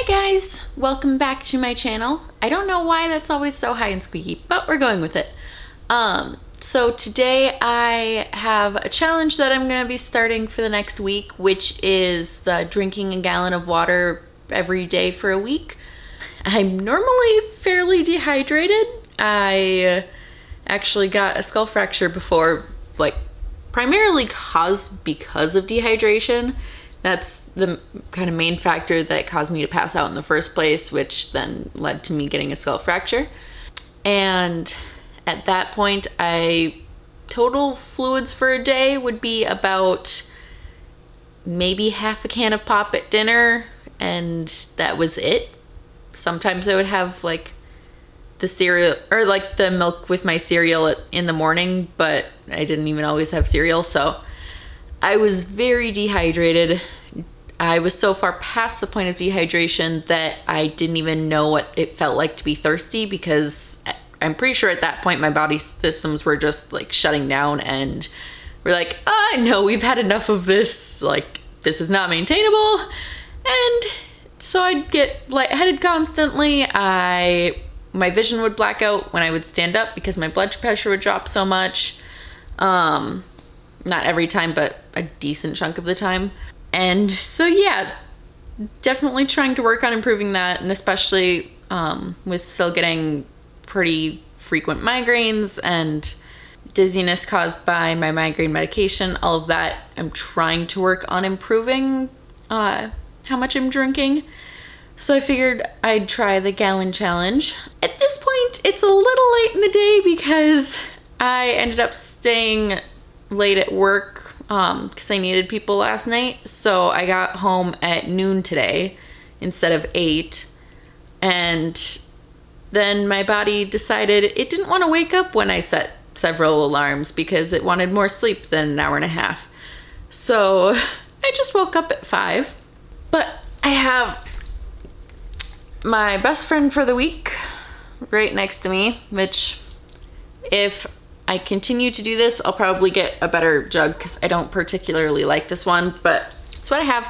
Hi guys, welcome back to my channel. I don't know why that's always so high and squeaky, but we're going with it. So today I have a challenge that I'm gonna be starting for the next week, which is the drinking a gallon of water every day for a week. I'm normally fairly dehydrated. I actually got a skull fracture before, primarily caused because of dehydration. That's the kind of main factor that caused me to pass out in the first place, which then led to me getting a skull fracture. And at that point, total fluids for a day would be about maybe half a can of pop at dinner, and that was it. Sometimes I would have the cereal or the milk with my cereal in the morning, but I didn't even always have cereal, so I was very dehydrated. I was so far past the point of dehydration that I didn't even know what it felt like to be thirsty, because I'm pretty sure at that point my body systems were just shutting down and we're like, no, we've had enough of this. This is not maintainable. And so I'd get lightheaded constantly. My vision would black out when I would stand up because my blood pressure would drop so much. Not every time, but a decent chunk of the time. And so yeah, definitely trying to work on improving that, and especially with still getting pretty frequent migraines and dizziness caused by my migraine medication, all of that, I'm trying to work on improving how much I'm drinking. So I figured I'd try the gallon challenge. At this point, it's a little late in the day because I ended up staying late at work because I needed people last night. So I got home at noon today instead of 8. And then my body decided it didn't want to wake up when I set several alarms because it wanted more sleep than an hour and a half. So I just woke up at 5. But I have my best friend for the week right next to me, which if I continue to do this, I'll probably get a better jug because I don't particularly like this one, but it's what I have.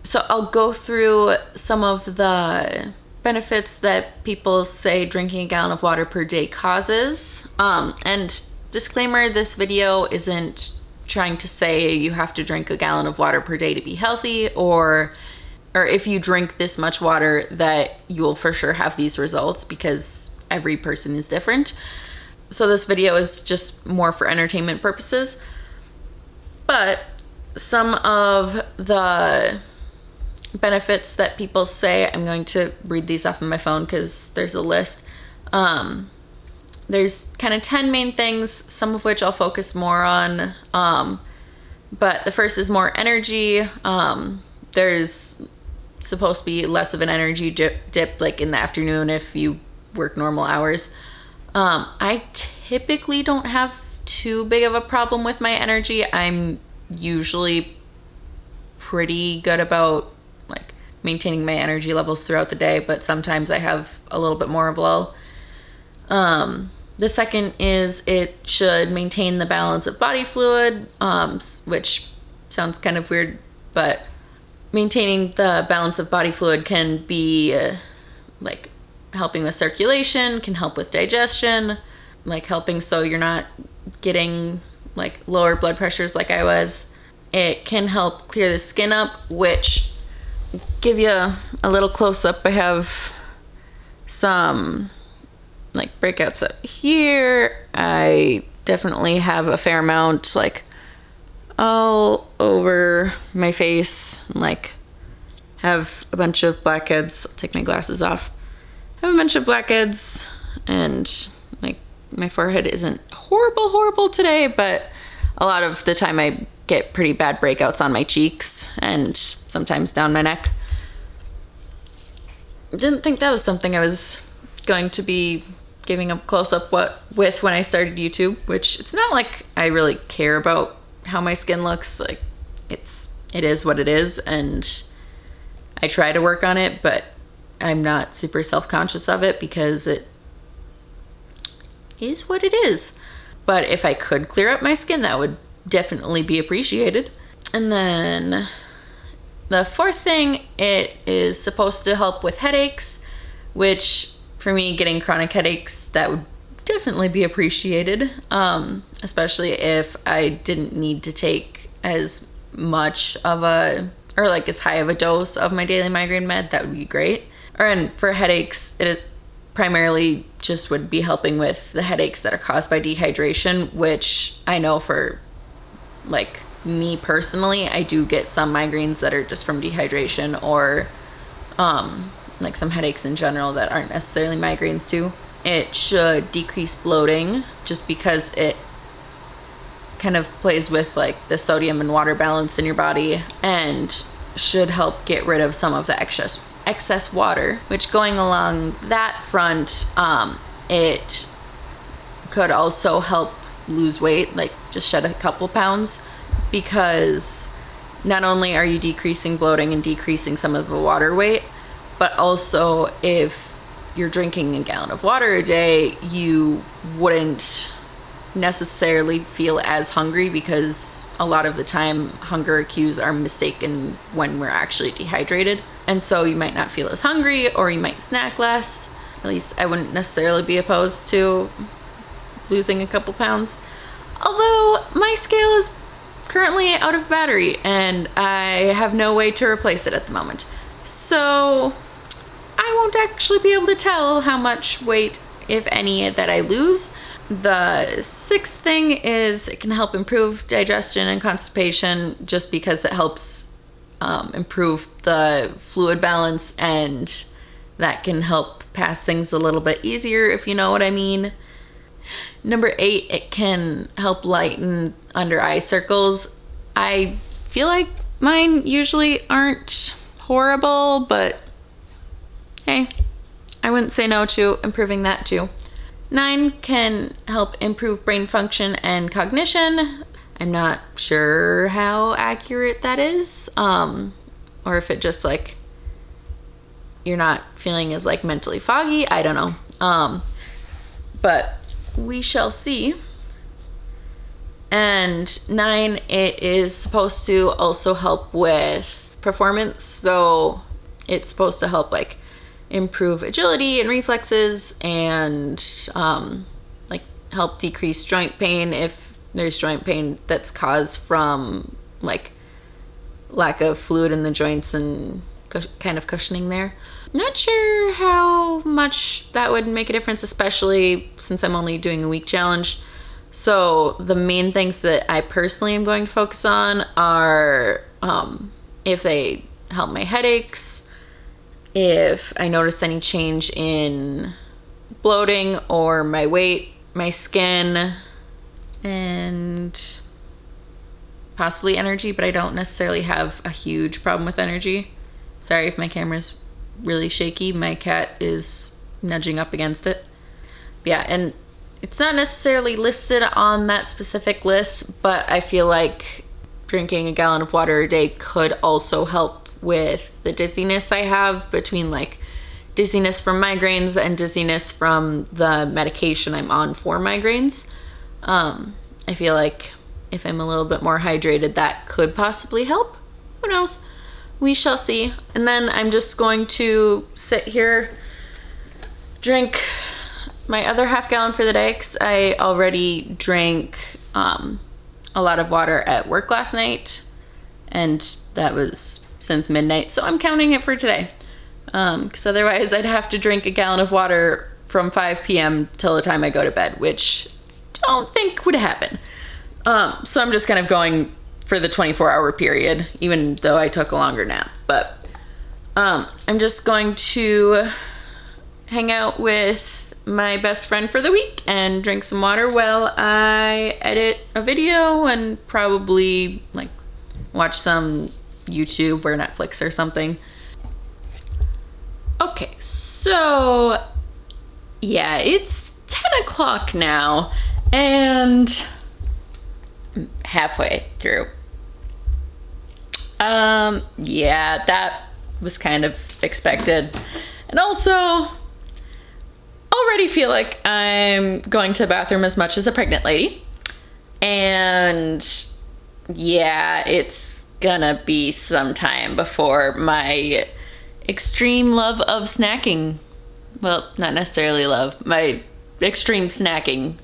So I'll go through some of the benefits that people say drinking a gallon of water per day causes. And disclaimer, this video isn't trying to say you have to drink a gallon of water per day to be healthy, or if you drink this much water that you will for sure have these results, because every person is different. So this video is just more for entertainment purposes. But some of the benefits that people say, I'm going to read these off of my phone because there's a list. There's kind of 10 main things, some of which I'll focus more on. But the first is more energy. There's supposed to be less of an energy dip in the afternoon if you work normal hours. I typically don't have too big of a problem with my energy. I'm usually pretty good about maintaining my energy levels throughout the day, but sometimes I have a little bit more of a lull. The second is it should maintain the balance of body fluid, which sounds kind of weird, but maintaining the balance of body fluid can be helping with circulation, can help with digestion, helping so you're not getting lower blood pressures like I was. It can help clear the skin up, which, give you a little close-up, I have some breakouts up here. I definitely have a fair amount all over my face, have a bunch of blackheads. I'll take my glasses off. I have a bunch of blackheads, and my forehead isn't horrible today, but a lot of the time I get pretty bad breakouts on my cheeks and sometimes down my neck. Didn't think that was something I was going to be giving a close-up with when I started YouTube, which it's not like I really care about how my skin looks. It is what it is, and I try to work on it, but I'm not super self-conscious of it because it is what it is. But if I could clear up my skin, that would definitely be appreciated. And then The fourth thing, it is supposed to help with headaches, which for me, getting chronic headaches, that would definitely be appreciated, especially if I didn't need to take as much of a, or like as high of a dose of my daily migraine med. That would be great. And for headaches, it primarily just would be helping with the headaches that are caused by dehydration, which I know for like me personally, I do get some migraines that are just from dehydration, or like some headaches in general that aren't necessarily migraines too. It should decrease bloating just because it kind of plays with like the sodium and water balance in your body, and should help get rid of some of the excess water, which going along that front, it could also help lose weight, like just shed a couple pounds, because not only are you decreasing bloating and decreasing some of the water weight, but also if you're drinking a gallon of water a day, you wouldn't necessarily feel as hungry, because a lot of the time hunger cues are mistaken when we're actually dehydrated. And so you might not feel as hungry, or you might snack less. At least I wouldn't necessarily be opposed to losing a couple pounds. Although my scale is currently out of battery and I have no way to replace it at the moment. So I won't actually be able to tell how much weight, if any, that I lose. The sixth thing is it can help improve digestion and constipation, just because it helps improve the fluid balance, and that can help pass things a little bit easier, if you know what I mean. Number 8, it can help lighten under eye circles. I feel like mine usually aren't horrible, but hey, I wouldn't say no to improving that too. 9 can help improve brain function and cognition. I'm not sure how accurate that is, or if it just like you're not feeling as like mentally foggy. I don't know, but we shall see. And 9, it is supposed to also help with performance, so it's supposed to help like improve agility and reflexes, and like help decrease joint pain if there's joint pain that's caused from like lack of fluid in the joints and kind of cushioning there. Not sure how much that would make a difference, especially since I'm only doing a week challenge. So the main things that I personally am going to focus on are if they help my headaches, if I notice any change in bloating or my weight, my skin, and possibly energy, but I don't necessarily have a huge problem with energy. Sorry if my camera's really shaky. My cat is nudging up against it. Yeah, and it's not necessarily listed on that specific list, but I feel like drinking a gallon of water a day could also help with the dizziness I have, between like dizziness from migraines and dizziness from the medication I'm on for migraines. I feel like if I'm a little bit more hydrated, that could possibly help. Who knows? We shall see. And then I'm just going to sit here, drink my other half gallon for the day, because I already drank a lot of water at work last night, and that was since midnight, so I'm counting it for today, because otherwise I'd have to drink a gallon of water from 5 p.m. till the time I go to bed, which I don't think would happen. So I'm just kind of going for the 24-hour period, even though I took a longer nap. But I'm just going to hang out with my best friend for the week and drink some water while I edit a video and probably like watch some YouTube or Netflix or something. Okay, so yeah, it's 10 o'clock now and I'm halfway through. Yeah, that was kind of expected. And also, already feel like I'm going to the bathroom as much as a pregnant lady. And yeah, it's gonna be some time before my extreme love of snacking, well, not necessarily love, my extreme snacking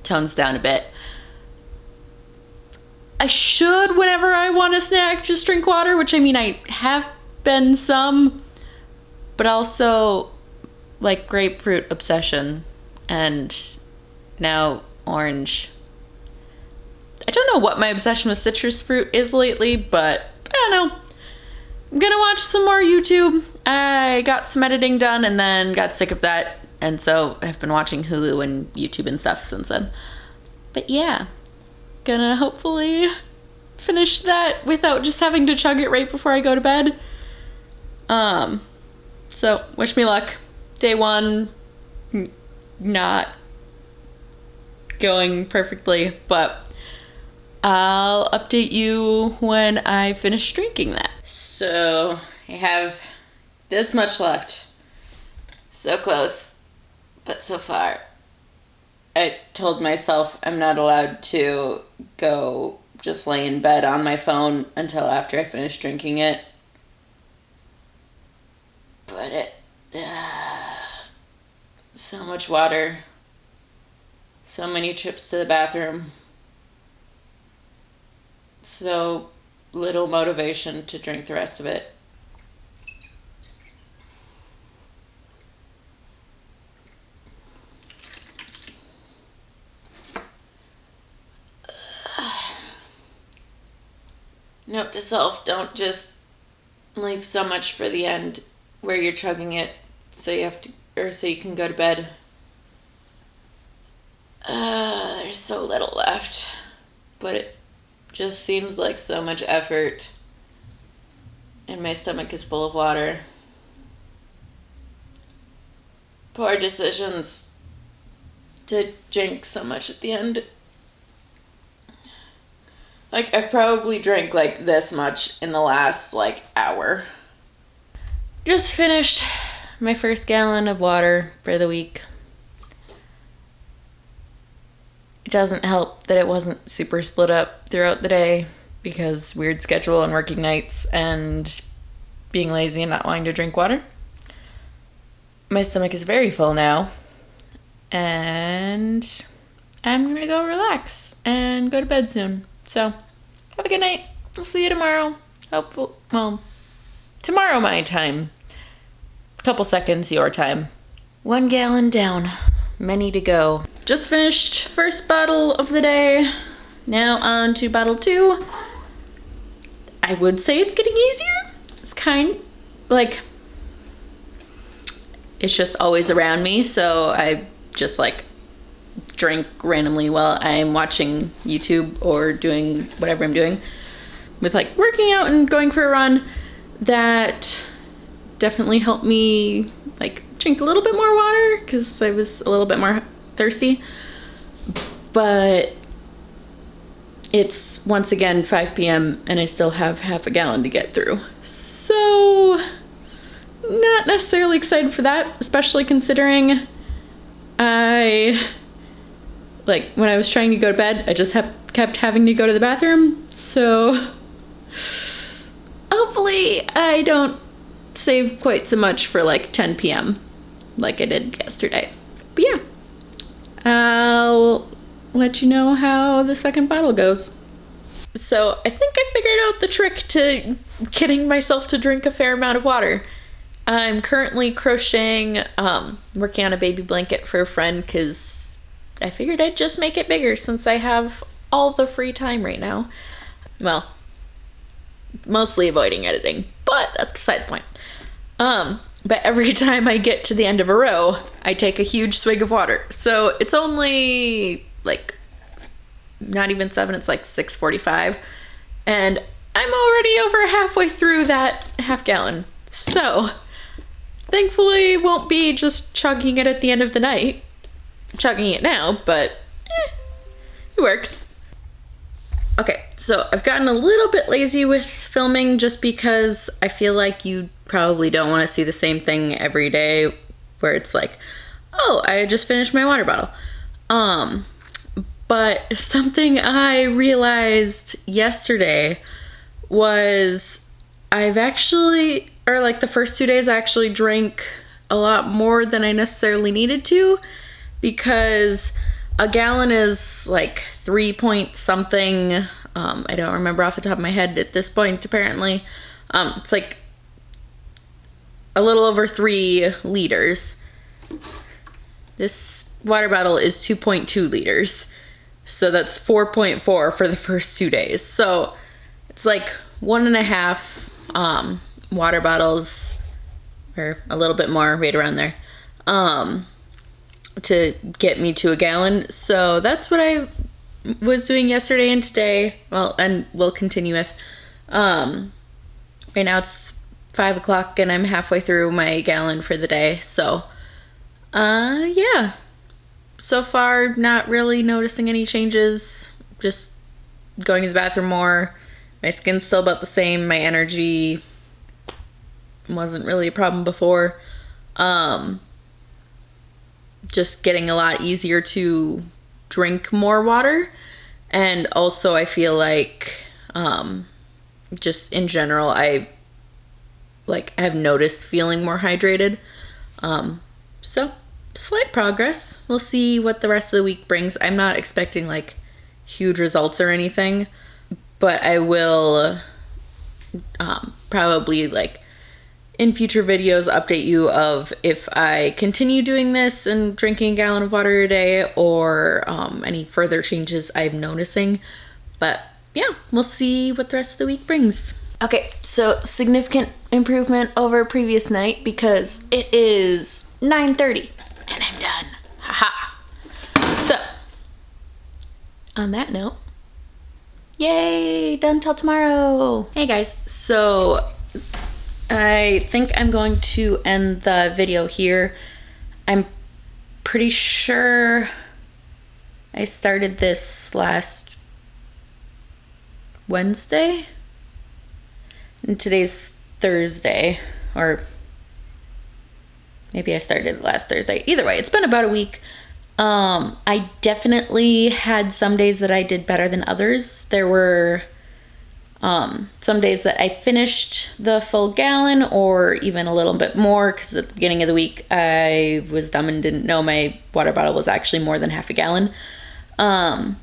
tones down a bit. I should, whenever I want a snack, just drink water, which I mean, I have been some, but also like grapefruit obsession and now orange. I don't know what my obsession with citrus fruit is lately, but I don't know. I'm gonna watch some more YouTube. I got some editing done and then got sick of that, and so I've been watching Hulu and YouTube and stuff since then. But yeah, gonna hopefully finish that without just having to chug it right before I go to bed. So wish me luck. Day one, not going perfectly, but I'll update you when I finish drinking that. So I have this much left. So close, but so far. I told myself I'm not allowed to go just lay in bed on my phone until after I finish drinking it. But so much water, so many trips to the bathroom, so little motivation to drink the rest of it. Note to self, don't just leave so much for the end where you're chugging it so you can go to bed. There's so little left, but it just seems like so much effort, and my stomach is full of water. Poor decisions to drink so much at the end. Like, I've probably drank like this much in the last like hour. Just finished my first gallon of water for the week. It doesn't help that it wasn't super split up throughout the day because weird schedule and working nights and being lazy and not wanting to drink water. My stomach is very full now, and I'm gonna go relax and go to bed soon. So, have a good night. I'll see you tomorrow. Tomorrow my time. Couple seconds your time. 1 gallon down. Many to go. Just finished first bottle of the day. Now on to bottle 2. I would say it's getting easier. It's it's just always around me, so I just like drink randomly while I'm watching YouTube or doing whatever I'm doing. With like working out and going for a run, that definitely helped me like drink a little bit more water because I was a little bit more thirsty. But it's once again 5 p.m. and I still have half a gallon to get through. So not necessarily excited for that, especially considering when I was trying to go to bed, I just kept having to go to the bathroom. So hopefully I don't save quite so much for like 10 p.m. like I did yesterday. But yeah, I'll let you know how the second bottle goes. So I think I figured out the trick to getting myself to drink a fair amount of water. I'm currently crocheting, working on a baby blanket for a friend because I figured I'd just make it bigger since I have all the free time right now. Well, mostly avoiding editing, but that's beside the point. But every time I get to the end of a row, I take a huge swig of water. So it's only like not even 7, it's like 6:45, and I'm already over halfway through that half gallon. So thankfully won't be just chugging it at the end of the night. I'm chugging it now, but it works. Okay, so I've gotten a little bit lazy with filming just because I feel like you probably don't want to see the same thing every day where it's like, oh, I just finished my water bottle. But something I realized yesterday was the first 2 days I actually drank a lot more than I necessarily needed to, because a gallon is like 3 point something. I don't remember off the top of my head at this point, apparently. It's like a little over 3 liters. This water bottle is 2.2 liters. So that's 4.4 for the first 2 days. So it's like 1.5 water bottles, or a little bit more, right around there, to get me to a gallon. So that's what I was doing yesterday and today. Well, and will continue with. Right now it's 5 o'clock and I'm halfway through my gallon for the day. So, yeah. So far, not really noticing any changes. Just going to the bathroom more. My skin's still about the same. My energy wasn't really a problem before. Just getting a lot easier to drink more water. And also I feel like, just in general, I have noticed feeling more hydrated. So slight progress. We'll see what the rest of the week brings. I'm not expecting like huge results or anything, but I will probably like in future videos update you of if I continue doing this and drinking a gallon of water a day, or any further changes I'm noticing. But yeah, we'll see what the rest of the week brings. Okay, so significant improvement over previous night because it is 9:30 and I'm done. Haha. So, on that note, yay, done till tomorrow. Hey guys, so I think I'm going to end the video here. I'm pretty sure I started this last Wednesday, and today's Thursday, or maybe I started it last Thursday. Either way, it's been about a week. I definitely had some days that I did better than others. There were some days that I finished the full gallon or even a little bit more, because at the beginning of the week I was dumb and didn't know my water bottle was actually more than half a gallon. And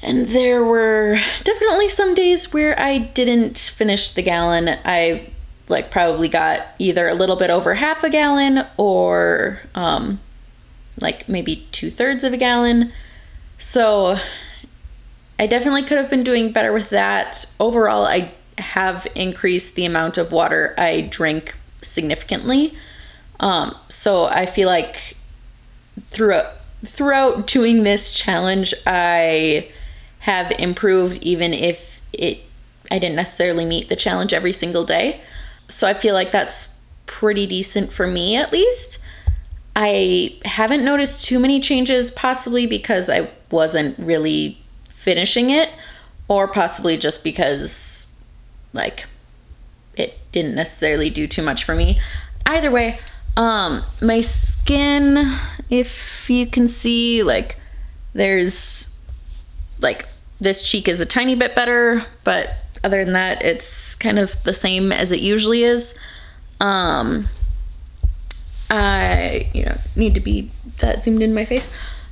there were definitely some days where I didn't finish the gallon. I probably got either a little bit over half a gallon or maybe 2/3 of a gallon. So I definitely could have been doing better with that. Overall, I have increased the amount of water I drink significantly. So I feel like throughout doing this challenge, I have improved, even if I didn't necessarily meet the challenge every single day. So I feel like that's pretty decent for me, at least. I haven't noticed too many changes, possibly because I wasn't really finishing it, or possibly just because it didn't necessarily do too much for me. Either way, my skin, if you can see, there's this cheek is a tiny bit better, but other than that, it's kind of the same as it usually is. I need to be that zoomed in my face.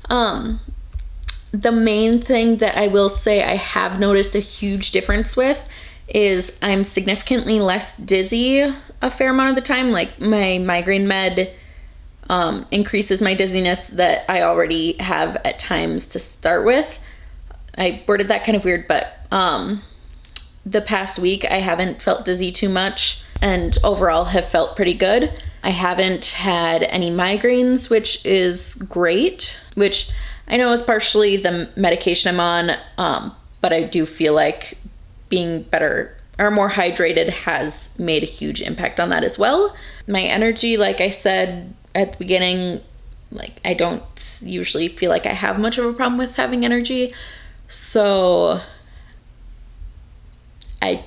The main thing that I will say I have noticed a huge difference with is I'm significantly less dizzy a fair amount of the time. Like, my migraine med increases my dizziness that I already have at times to start with. I worded that kind of weird, but the past week I haven't felt dizzy too much, and overall have felt pretty good. I haven't had any migraines, which is great, which I know is partially the medication I'm on, but I do feel like being better or more hydrated has made a huge impact on that as well. My energy, like I said at the beginning, I don't usually feel like I have much of a problem with having energy, so I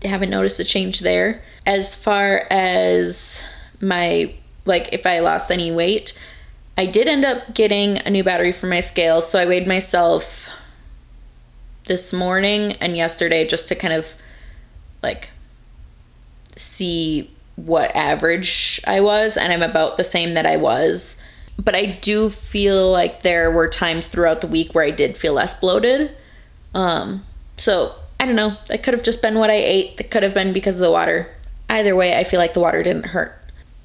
haven't noticed a change there. As far as my, if I lost any weight, I did end up getting a new battery for my scale, so I weighed myself this morning and yesterday just to kind of like see what average I was, and I'm about the same that I was. But I do feel like there were times throughout the week where I did feel less bloated. So I don't know. That could have just been what I ate. That could have been because of the water. Either way, I feel like the water didn't hurt.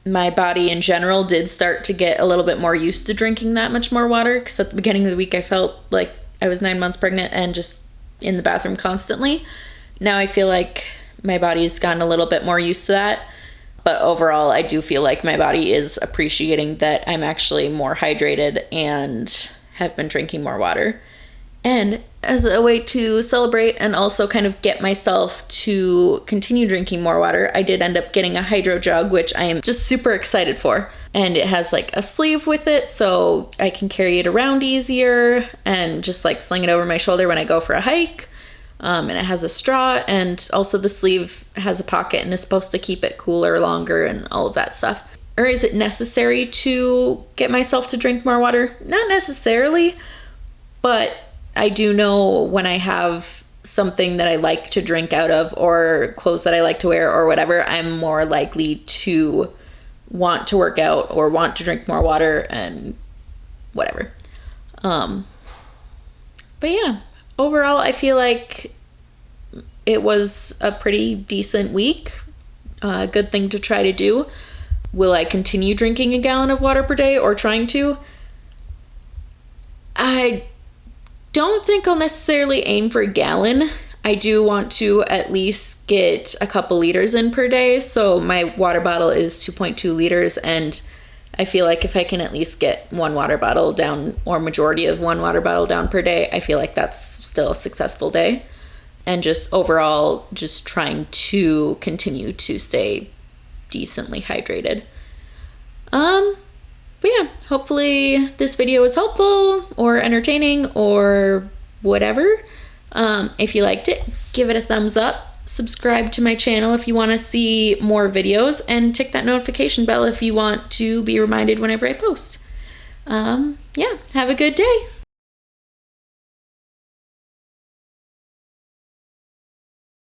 My body in general did start to get a little bit more used to drinking that much more water, because at the beginning of the week I felt like I was 9 months pregnant and just in the bathroom constantly. Now I feel like my body's gotten a little bit more used to that. But overall, I do feel like my body is appreciating that I'm actually more hydrated and have been drinking more water. And as a way to celebrate and also kind of get myself to continue drinking more water, I did end up getting a Hydrojug, which I am just super excited for. And it has like a sleeve with it, so I can carry it around easier and just like sling it over my shoulder when I go for a hike. And it has a straw, and also the sleeve has a pocket and is supposed to keep it cooler longer and all of that stuff. Or is it necessary to get myself to drink more water? Not necessarily, but I do know when I have something that I like to drink out of, or clothes that I like to wear or whatever, I'm more likely to want to work out or want to drink more water and whatever. But yeah. Overall, I feel like it was a pretty decent week. A good thing to try to do. Will I continue drinking a gallon of water per day, or trying to? I don't think I'll necessarily aim for a gallon. I do want to at least get a couple liters in per day. So my water bottle is 2.2 liters, and I feel like if I can at least get one water bottle down, or majority of one water bottle down per day, I feel like that's still a successful day. And just overall, just trying to continue to stay decently hydrated. But yeah, hopefully this video was helpful or entertaining or whatever. If you liked it, give it a thumbs up. Subscribe to my channel if you want to see more videos, and tick that notification bell if you want to be reminded whenever I post. Yeah, have a good day.